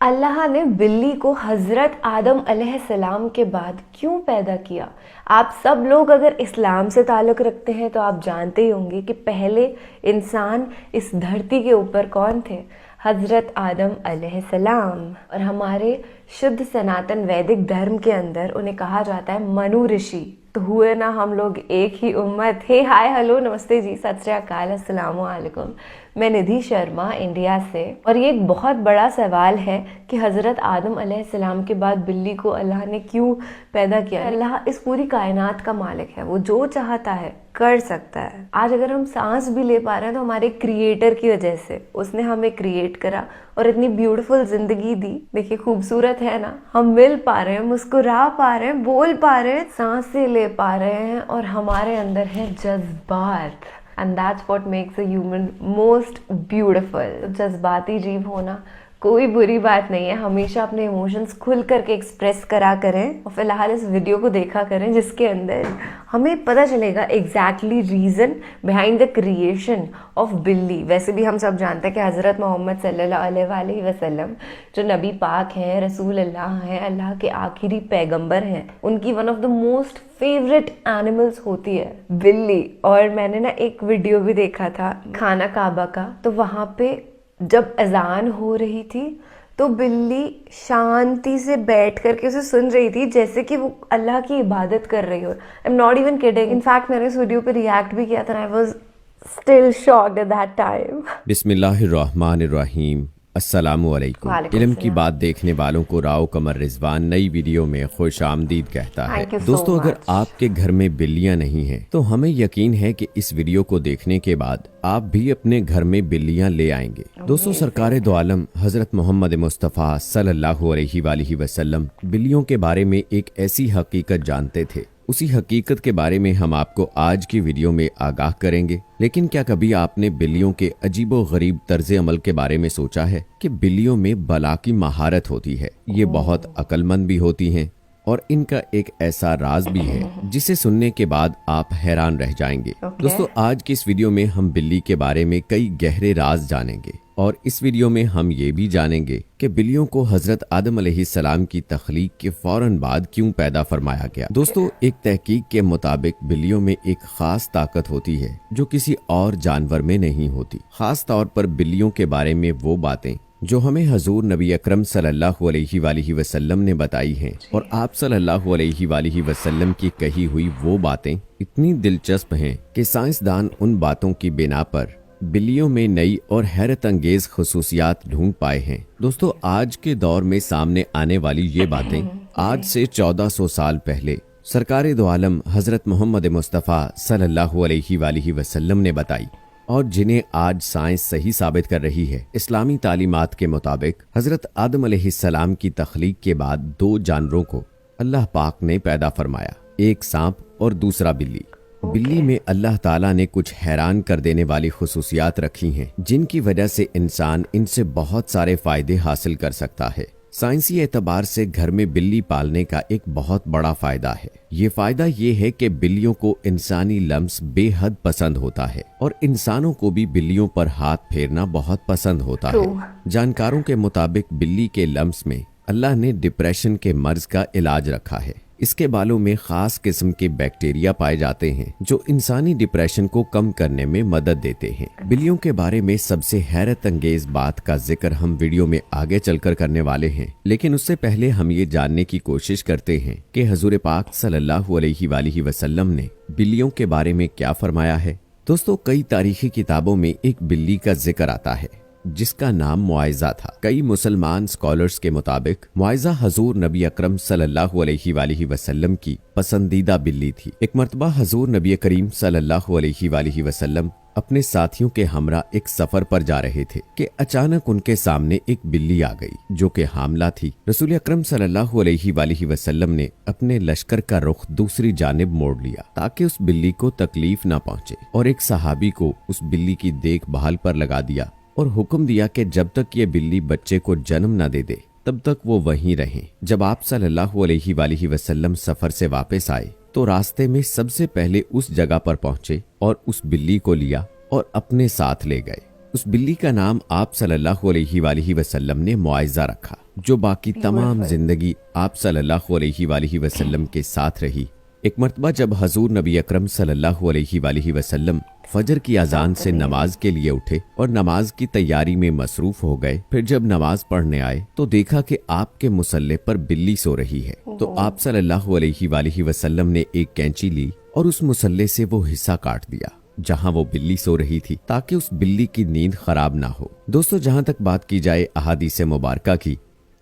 अल्लाह ने बिल्ली को हज़रत आदम अलैहिस्सलाम के बाद क्यों पैदा किया? आप सब लोग अगर इस्लाम से ताल्लुक़ रखते हैं तो आप जानते ही होंगे कि पहले इंसान इस धरती के ऊपर कौन थे? हज़रत आदम अलैहिस्सलाम। और हमारे शुद्ध सनातन वैदिक धर्म के अंदर उन्हें कहा जाता है मनु ऋषि। तो हुए ना हम लोग एक ही उम्मत। हे हाय हेलो नमस्ते जी, सत श्री अकाल, अस्सलाम वालेकुम। मैं निधि शर्मा इंडिया से। और ये एक बहुत बड़ा सवाल है कि हज़रत आदम अलैहिस्सलाम के बाद बिल्ली को अल्लाह ने क्यों पैदा किया। अल्लाह इस पूरी कायनात का मालिक है, वो जो चाहता है कर सकता है। आज अगर हम सांस भी ले पा रहे हैं तो हमारे क्रिएटर की वजह से। उसने हमें क्रिएट करा और इतनी ब्यूटीफुल जिंदगी दी। देखिए खूबसूरत है ना, हम मिल पा रहे हैं, मुस्कुरा पा रहे हैं, बोल पा रहे हैं, सांसें ले पा रहे हैं और हमारे अंदर है जज्बात। And that's what makes a human most beautiful. जज्बाती जीव होना कोई बुरी बात नहीं है। हमेशा अपने इमोशंस खुल करके एक्सप्रेस करा करें और फिलहाल इस वीडियो को देखा करें जिसके अंदर हमें पता चलेगा exactly reason behind the creation of बिल्ली। वैसे भी हम सब जानते हैं कि हज़रत मोहम्मद सल्लल्लाहु अलैहि वसल्लम जो नबी पाक हैं, रसूल अल्लाह हैं, अल्लाह के आखिरी पैगंबर हैं, उनकी one of the most favourite animals होती है बिल्ली। और मैंने ना एक वीडियो भी देखा था खाना काबा का, तो वहाँ पे जब अजान हो रही थी तो बिल्ली शांति से बैठ करके उसे सुन रही थी जैसे कि वो अल्लाह की इबादत कर रही हो। I am not even kidding. In fact मैंने इस वीडियो पे रिएक्ट भी किया था। I was still shocked at that time. बिस्मिल्लाहिर्रहमानिर्रहीम। अस्सलामु अलैकुम। इल्म की बात देखने वालों को राव कमर रिजवान नई वीडियो में खुश आमदीद कहता है। दोस्तों, अगर आपके घर में बिल्लियां नहीं हैं तो हमें यकीन है कि इस वीडियो को देखने के बाद आप भी अपने घर में बिल्लियां ले आएंगे। दोस्तों, सरकारे दो आलम हजरत मोहम्मद मुस्तफ़ा सल्लल्लाहु अलैहि वसल्लम बिल्लियों के बारे में एक ऐसी हकीकत जानते थे। उसी हकीकत के बारे में हम आपको आज की वीडियो में आगाह करेंगे। लेकिन क्या कभी आपने बिल्लियों के अजीबो गरीब तर्ज अमल के बारे में सोचा है कि बिल्लियों में बला की महारत होती है। ये बहुत अक्लमंद भी होती हैं और इनका एक ऐसा राज भी है जिसे सुनने के बाद आप हैरान रह जाएंगे। दोस्तों, आज की इस वीडियो में हम बिल्ली के बारे में कई गहरे राज जानेंगे और इस वीडियो में हम ये भी जानेंगे कि बिल्लियों को हजरत आदम अलैहिस्सलाम की तख्लीक के फौरन बाद क्यों पैदा फरमाया गया। दोस्तों, एक तहकीक के मुताबिक बिल्लियों में एक खास ताकत होती है जो किसी और जानवर में नहीं होती। खास तौर पर बिल्लियों के बारे में वो बातें जो हमें हजूर नबी अकरम सल्लल्लाहु अलैहि वसल्लम ने बताई हैं और आप सल्लल्लाहु अलैहि वसल्लम की कही हुई वो बातें इतनी दिलचस्प हैं कि साइंसदान उन बातों की बिना पर बिल्लियों में नई और हैरत अंगेज खसूसियात ढूंढ पाए हैं। दोस्तों, आज के दौर में सामने आने वाली ये बातें आज से 1400 साल पहले सरकारे दो आलम हजरत मोहम्मद मुस्तफ़ा सल्लल्लाहु अलैहि वसल्लम ने बताई और जिन्हें आज साइंस सही साबित कर रही है। इस्लामी तालीमात के मुताबिक हजरत आदम अलैहिस्सलाम की तख्लीक के बाद दो जानवरों को अल्लाह पाक ने पैदा फरमाया, एक सांप और दूसरा बिल्ली। बिल्ली में अल्लाह ताला ने कुछ हैरान कर देने वाली खुसूसियात रखी हैं जिनकी वजह से इंसान इनसे बहुत सारे फायदे हासिल कर सकता है। साइंसी एतबार से घर में बिल्ली पालने का एक बहुत बड़ा फायदा है। ये फायदा ये है कि बिल्लियों को इंसानी लम्स बेहद पसंद होता है और इंसानों को भी बिल्लियों पर हाथ फेरना बहुत पसंद होता है। जानकारों के मुताबिक बिल्ली के लम्स में अल्लाह ने डिप्रेशन के मर्ज का इलाज रखा है। इसके बालों में खास किस्म के बैक्टीरिया पाए जाते हैं जो इंसानी डिप्रेशन को कम करने में मदद देते हैं। बिल्लियों के बारे में सबसे हैरत अंगेज बात का जिक्र हम वीडियो में आगे चलकर करने वाले हैं, लेकिन उससे पहले हम ये जानने की कोशिश करते हैं कि हुजूर पाक सल्लल्लाहु अलैहि वसल्लम ने बिल्लियों के बारे में क्या फरमाया है। दोस्तों, कई तारीखी किताबों में एक बिल्ली का जिक्र आता है जिसका नाम मुआइजा था। कई मुसलमान स्कॉलर्स के मुताबिक मुआइजा हजूर नबी अकरम सल्लल्लाहु अलैहि वसल्लम की पसंदीदा बिल्ली थी। एक मर्तबा हजूर नबी करीम सल्लल्लाहु अलैहि वसल्लम अपने साथियों के हमरा एक सफर पर जा रहे थे कि अचानक उनके सामने एक बिल्ली आ गई जो कि हामला थी। रसूल अकरम सल्लल्लाहु अलैहि वसल्लम ने अपने लश्कर का रुख दूसरी जानिब मोड़ लिया ताकि उस बिल्ली को तकलीफ न पहुंचे और एक सहाबी को उस बिल्ली की देखभाल पर लगा दिया और हुक्म दिया कि जब तक ये बिल्ली बच्चे को जन्म न दे दे तब तक वो वहीं रहें। जब आप सल्लल्लाहु अलैहि वसल्लम सफर से वापस आए तो रास्ते में सबसे पहले उस जगह पर पहुंचे और उस बिल्ली को लिया और अपने साथ ले गए। उस बिल्ली का नाम आप सल्लल्लाहु अलैहि वसल्लम ने मुआइजा रखा, जो बाकी तमाम जिंदगी आप सल्लल्लाहु अलैहि वसल्लम के साथ रही। एक मर्तबा जब हजूर नबी अकरम सल्लल्लाहु अलैहि वसल्लम फजर की अजान से नमाज के लिए उठे और नमाज की तैयारी में मसरूफ हो गए, फिर जब नमाज पढ़ने आए तो देखा कि आपके मुसल्ले पर बिल्ली सो रही है। तो आप सल्लल्लाहु अलैहि वसल्लम ने एक कैंची ली और उस मुसल्ले से वो हिस्सा काट दिया जहां वो बिल्ली सो रही थी, ताकि उस बिल्ली की नींद खराब ना हो। दोस्तों, जहां तक बात की जाए अहादीस मुबारका की,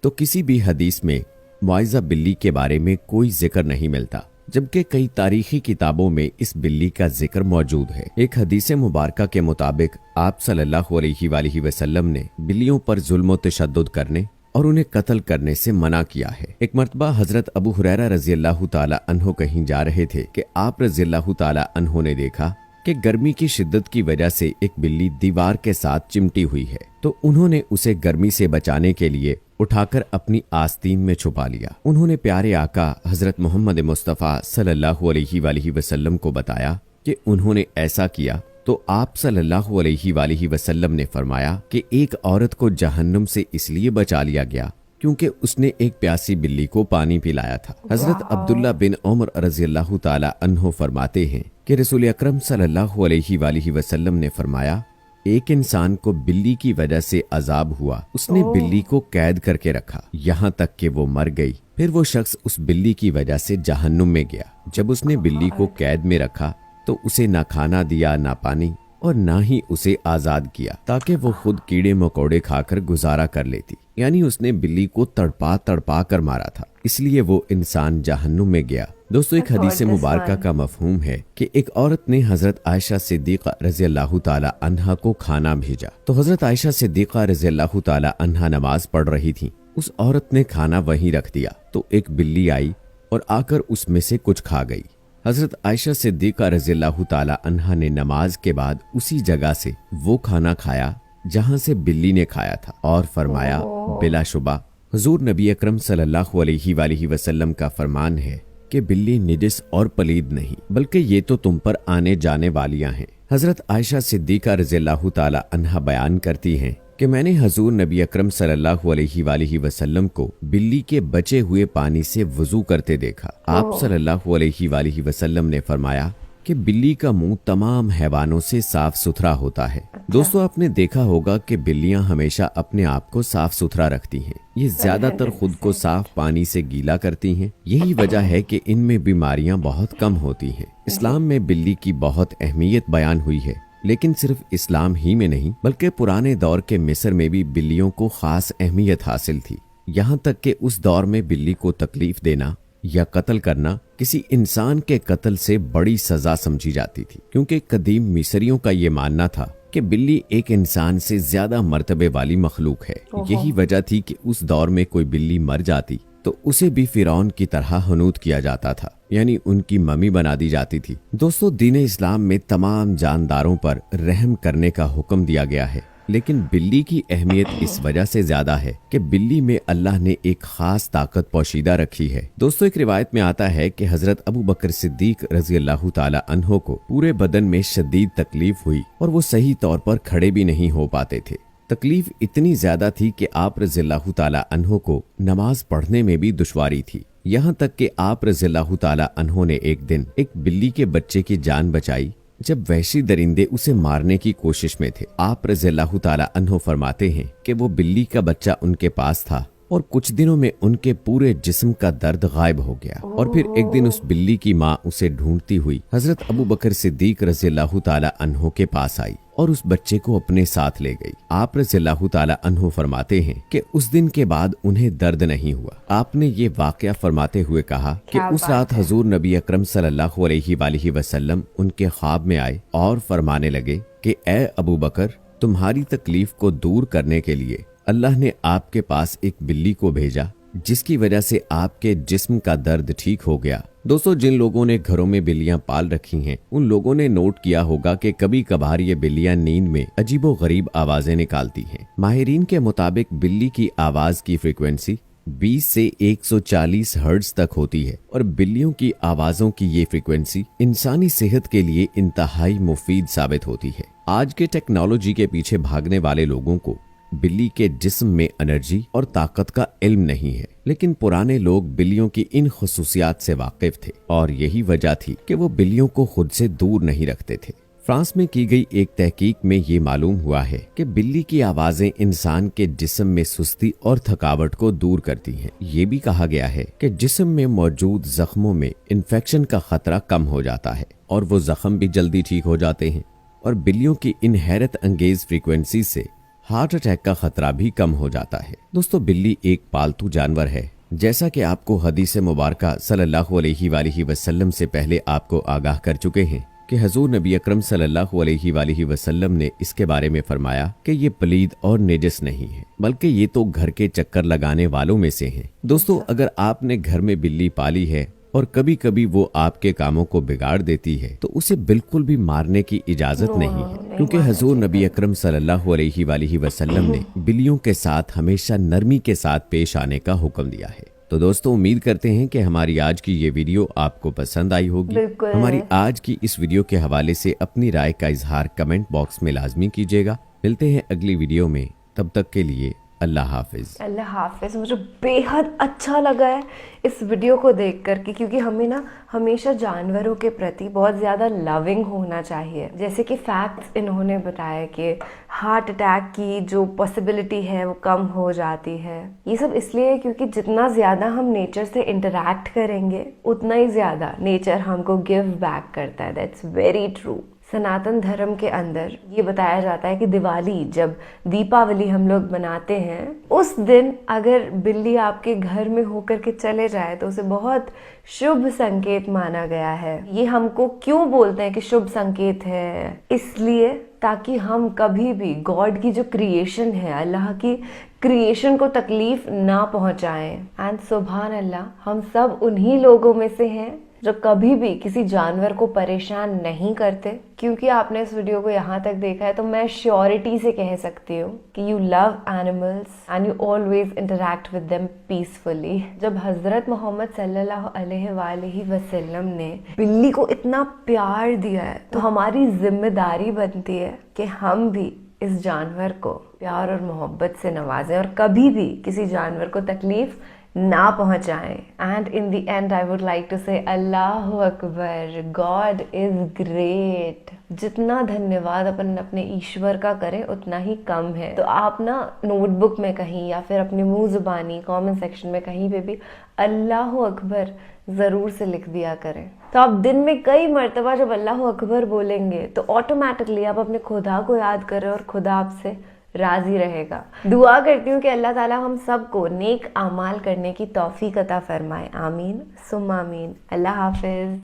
तो किसी भी हदीस में मुआइजा बिल्ली के बारे में कोई जिक्र नहीं मिलता, जबकि कई तारीखी किताबों में इस बिल्ली का जिक्र मौजूद है। एक हदीस मुबारका के मुताबिक आप सल्लल्लाहु अलैहि वसल्लम ने बिल्लियों पर जुल्म तशद्दुद करने और उन्हें कत्ल करने से मना किया है। एक मर्तबा हजरत अबू हुरैरा रज़ियल्लाहु ताला अन्हो कहीं जा रहे थे कि आप रज़ियल्लाहु ताला अन्हो ने देखा कि गर्मी की शिद्दत की वजह से एक बिल्ली दीवार के साथ चिमटी हुई है, तो उन्होंने उसे गर्मी से बचाने के लिए उठाकर अपनी आस्तीन में छुपा लिया। उन्होंने प्यारे आका हजरत मोहम्मद मुस्तफ़ा सल्लल्लाहु अलैहि वसल्लम को बताया कि उन्होंने ऐसा किया, तो आप सल्लल्लाहु अलैहि वसल्लम ने फरमाया कि एक औरत को जहन्नुम से इसलिए बचा लिया गया क्योंकि उसने एक प्यासी बिल्ली को पानी पिलाया था। हजरत अब्दुल्ला बिन उमर रज़ियल्लाहु ताला अन्हो फरमाते हैं कि रसूल अकरम सल्लल्लाहु अलैहि वसल्लम ने फरमाया, एक इंसान को बिल्ली की वजह से अजाब हुआ, उसने बिल्ली को कैद करके रखा यहाँ तक कि वो मर गई। फिर वो शख्स उस बिल्ली की वजह से जहन्नुम में गया। जब उसने बिल्ली को कैद में रखा तो उसे ना खाना दिया, ना पानी, और ना ही उसे आजाद किया ताकि वो खुद कीड़े मकोड़े खाकर गुजारा कर लेती। यानी उसने बिल्ली को तड़पा तड़पा कर मारा था, इसलिए वो इंसान जहन्नुम में गया। दोस्तों, एक हदीस मुबारका का मफहूम है कि एक औरत ने हजरत आयशा सिद्दीक़ा रज़ियल्लाहु ताला अन्हा को खाना भेजा। तो हजरत आयशा सिद्दीक़ा रज़ियल्लाहु ताला अन्हा नमाज पढ़ रही थी। उस औरत ने खाना वहीं रख दिया तो एक बिल्ली आई और आकर उसमें से कुछ खा गई। हजरत आयशा सिद्दीक़ा रज़ियल्लाहु ताला अन्हा ने नमाज के बाद उसी जगह से वो खाना खाया जहां से बिल्ली ने खाया था और फरमाया, बिलाशुबा हुजूर नबी अकरम सल्लल्लाहु अलैहि वसल्लम का फरमान है कि बिल्ली निजिस और पलीद नहीं, बल्कि ये तो तुम पर आने जाने वालियां हैं। हजरत आयशा सिद्दीक़ा रज़ियल्लाहु ताला अन्हा बयान करती हैं कि मैंने हजूर नबी अकरम सल्लल्लाहु अलैहि वसल्लम को बिल्ली के बचे हुए पानी से वुजू करते देखा। आप सल्लल्लाहु अलैहि वसल्लम ने फरमाया कि बिल्ली का मुंह तमाम हैवानों से साफ सुथरा होता है। दोस्तों, आपने देखा होगा कि बिल्लियां हमेशा अपने आप को साफ सुथरा रखती हैं। ये ज्यादातर खुद को साफ पानी से गीला करती हैं। यही वजह है कि इनमें बीमारियां बहुत कम होती हैं। इस्लाम में बिल्ली की बहुत अहमियत बयान हुई है, लेकिन सिर्फ इस्लाम ही में नहीं बल्कि पुराने दौर के मिस्र में भी बिल्लियों को खास अहमियत हासिल थी। यहाँ तक कि उस दौर में बिल्ली को तकलीफ देना या कत्ल करना किसी इंसान के कत्ल से बड़ी सजा समझी जाती थी, क्योंकि कदीम मिस्रियों का ये मानना था कि बिल्ली एक इंसान से ज्यादा मर्तबे वाली मखलूक है। यही वजह थी कि उस दौर में कोई बिल्ली मर जाती तो उसे भी फिरौन की तरह हनूत किया जाता था, यानी उनकी मम्मी बना दी जाती थी। दोस्तों, दीन इस्लाम में तमाम जानदारों पर रहम करने का हुक्म दिया गया है, लेकिन बिल्ली की अहमियत इस वजह से ज्यादा है कि बिल्ली में अल्लाह ने एक खास ताकत पोशीदा रखी है। दोस्तों, एक रिवायत में आता है कि हजरत अबू बकर सिद्दीक रज़ियल्लाहु ताला अन्हो को पूरे बदन में शदीद तकलीफ हुई और वो सही तौर पर खड़े भी नहीं हो पाते थे। तकलीफ इतनी ज्यादा थी कि आप रज़ियल्लाहु ताला अन्हो को नमाज पढ़ने में भी दुश्वारी थी। यहाँ तक कि आप रज़ियल्लाहु ताला अन्हो ने एक दिन एक बिल्ली के बच्चे की जान बचाई जब वहशी दरिंदे उसे मारने की कोशिश में थे। आप रज़ियल्लाहु ताला अन्हो फरमाते हैं कि वो बिल्ली का बच्चा उनके पास था और कुछ दिनों में उनके पूरे जिस्म का दर्द गायब हो गया। और फिर एक दिन उस बिल्ली की माँ उसे ढूंढती हुई हजरत अबू बकर सिद्दीक रज़ियल्लाहु ताला अन्हो के पास आई और उस बच्चे को अपने साथ ले गई। आप रज़ियल्लाहु ताला अन्हो फरमाते हैं कि उस दिन के बाद उन्हें दर्द नहीं हुआ। आपने ये वाकया फरमाते हुए कहा कि उस रात हजूर नबी अकरम सल्लल्लाहु अलैहि वसल्लम उनके ख्वाब में आए और फरमाने लगे कि ए अबू बकर, तुम्हारी तकलीफ को दूर करने के लिए अल्लाह ने आपके पास एक बिल्ली को भेजा जिसकी वजह से आपके जिस्म का दर्द ठीक हो गया। दोस्तों, जिन लोगों ने घरों में बिल्लियां पाल रखी हैं, उन लोगों ने नोट किया होगा कि कभी कभार ये बिल्लियां नींद में अजीबो गरीब आवाजें निकालती हैं। माहिरीन के मुताबिक बिल्ली की आवाज की फ्रीक्वेंसी 20 से 140 हर्ट्ज तक होती है और बिल्लियों की आवाजों की ये फ्रीक्वेंसी इंसानी सेहत के लिए इंतहाई मुफीद साबित होती है। आज के टेक्नोलॉजी के पीछे भागने वाले लोगों को बिल्ली के जिस्म में एनर्जी और ताकत का इल्म नहीं है, लेकिन पुराने लोग बिल्लियों की इन खुसूसियात से वाकिफ थे और यही वजह थी कि वो बिल्लियों को खुद से दूर नहीं रखते थे। फ्रांस में की गई एक तहकीक में ये मालूम हुआ है कि बिल्ली की आवाजें इंसान के जिस्म में सुस्ती और थकावट को दूर करती हैं। ये भी कहा गया है कि जिस्म में मौजूद जख्मों में इन्फेक्शन का खतरा कम हो जाता है और वो जख्म भी जल्दी ठीक हो जाते हैं। और बिल्लियों की इन हैरत अंगेज फ्रीक्वेंसी से हार्ट अटैक का खतरा भी कम हो जाता है। दोस्तों, बिल्ली एक पालतू जानवर है। जैसा कि आपको हदीस मुबारक सल्लल्लाहु अलैहि वसल्लम से पहले आपको आगाह कर चुके हैं कि हजूर नबी अकरम सल्लल्लाहु अलैहि वसल्लम ने इसके बारे में फरमाया कि ये पलीद और नेजस नहीं है, बल्कि ये तो घर के चक्कर लगाने वालों में से हैं। दोस्तों, अगर आपने घर में बिल्ली पाली है और कभी कभी वो आपके कामों को बिगाड़ देती है तो उसे बिल्कुल भी मारने की इजाजत नहीं है, क्योंकि हजूर नबी अकरम सल्लल्लाहु अलैहि वसल्लम ने बिल्लियों के साथ हमेशा नरमी के साथ पेश आने का हुक्म दिया है। तो दोस्तों, उम्मीद करते हैं कि हमारी आज की ये वीडियो आपको पसंद आई होगी। हमारी आज की इस वीडियो के हवाले से अपनी राय का इजहार कमेंट बॉक्स में लाजमी कीजिएगा। मिलते हैं अगली वीडियो में, तब तक के लिए अल्लाह हाफिज। अल्लाह हाफिज। मुझे बेहद अच्छा लगा है इस वीडियो को देख करके, क्योंकि हमें ना हमेशा जानवरों के प्रति बहुत ज़्यादा लविंग होना चाहिए। जैसे कि फैक्ट्स इन्होंने बताया कि हार्ट अटैक की जो पॉसिबिलिटी है वो कम हो जाती है। ये सब इसलिए क्योंकि जितना ज़्यादा हम नेचर से इंटरैक्ट करेंगे उतना ही ज़्यादा नेचर हमको गिव बैक करता है। That's very true. सनातन धर्म के अंदर ये बताया जाता है कि दिवाली, जब दीपावली हम लोग मनाते हैं, उस दिन अगर बिल्ली आपके घर में होकर के चले जाए तो उसे बहुत शुभ संकेत माना गया है। ये हमको क्यों बोलते हैं कि शुभ संकेत है? इसलिए ताकि हम कभी भी गॉड की जो क्रिएशन है, अल्लाह की क्रिएशन को तकलीफ ना पहुंचाएं। एंड सुभान अल्लाह, हम सब उन्हीं लोगों में से हैं जो कभी भी किसी जानवर को परेशान नहीं करते। क्योंकि आपने इस वीडियो को यहाँ तक देखा है तो मैं श्योरिटी से कह सकती हूँ कि you love animals and you always interact with them peacefully. जब हजरत मोहम्मद सल्लल्लाहु अलैहि वसल्लम ने बिल्ली को इतना प्यार दिया है तो हमारी जिम्मेदारी बनती है कि हम भी इस जानवर को प्यार और मोहब्बत से नवाजें और कभी भी किसी जानवर को तकलीफ ना पहुंचाएं। And in the end I would like to say अल्लाहु अकबर, गॉड इज ग्रेट। जितना धन्यवाद अपन अपने ईश्वर का करें उतना ही कम है। तो आप ना नोटबुक में कहीं या फिर अपनी मुंह जुबानी कमेंट सेक्शन में कहीं पे भी अल्लाहु अकबर जरूर से लिख दिया करें। तो आप दिन में कई मर्तबा जब अल्लाहु अकबर बोलेंगे तो ऑटोमेटिकली आप अपने खुदा को याद करें और खुदा आपसे राजी रहेगा। दुआ करती हूँ कि अल्लाह ताला हम सबको नेक आमाल करने की तौफीक अता फरमाए। आमीन सुम्मा आमीन। अल्लाह हाफिज।